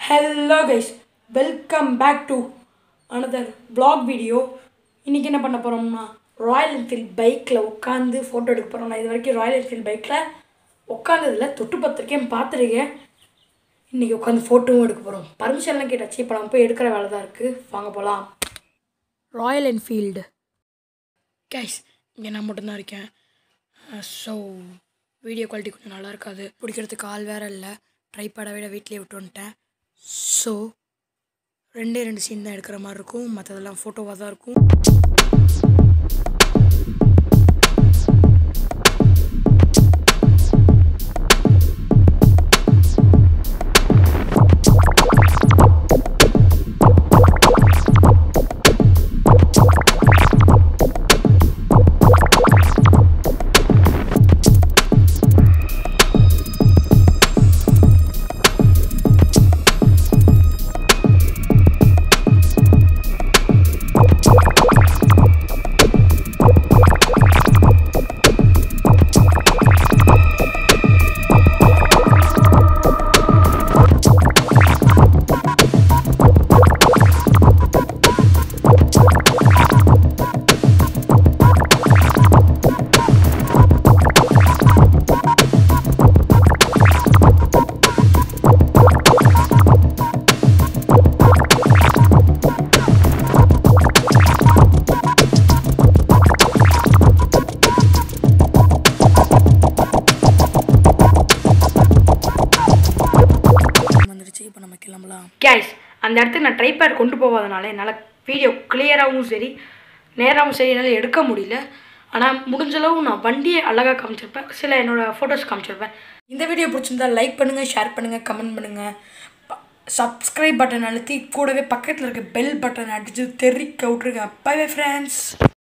Hello guys, welcome back to another vlog video. இன்னைக்கு என்ன பண்ண போறோம்னா ராயல் என்ஃபீல்ட் பைக்ல உட்கார்ந்து போட்டோ எடுக்க போறோம். நான் இதுவரைக்கும் ராயல் என்ஃபீல்ட் பைக்ல உட்கார்ந்ததுல தொட்டு பார்த்திருக்கேன், பார்த்திருக்கேன். இன்னைக்கு உட்கார்ந்து போட்டோவும் எடுக்க போறோம். பர்மிஷன்லாம் கேட்டாச்சு, இப்போ நம்ம போய் எடுக்கிற வேலை தான் இருக்கு. வாங்க போலாம். ராயல் என்ஃபீல்ட் guys, இங்க நான் மட்டும் தான் இருக்கேன். ஸோ வீடியோ குவாலிட்டி கொஞ்சம் நல்லா இருக்காது. பிடிக்கிறதுக்கு ஆள் வேற இல்லை. ட்ரைபேடை விட வீட்டிலே விட்டு வந்துட்டேன். ஸோ ரெண்டு சீன் தான் எடுக்கிற மாதிரி இருக்கும், மற்றதெல்லாம் ஃபோட்டோவாக தான் இருக்கும். இப்போ நம்ம கிளம்பலாம். கேஸ் அந்த இடத்துக்கு நான் ட்ரைபேட் கொண்டு போகாதனால என்னால் வீடியோ கிளியராகவும் சரி நேராகவும் சரி என்னால் எடுக்க முடியல. ஆனால் முடிஞ்சளவு நான் வண்டியை அழகாக காமிச்சிருப்பேன், சில என்னோடய ஃபோட்டோஸ் காமிச்சிருப்பேன். இந்த வீடியோ பிடிச்சிருந்தா லைக் பண்ணுங்கள், ஷேர் பண்ணுங்கள், கமெண்ட் பண்ணுங்கள், சப்ஸ்கிரைப் பட்டன் அழுத்தி கூடவே பக்கத்தில் இருக்க பெல் பட்டன் அடித்து தெரிக்க விட்ருங்க. Bye bye friends.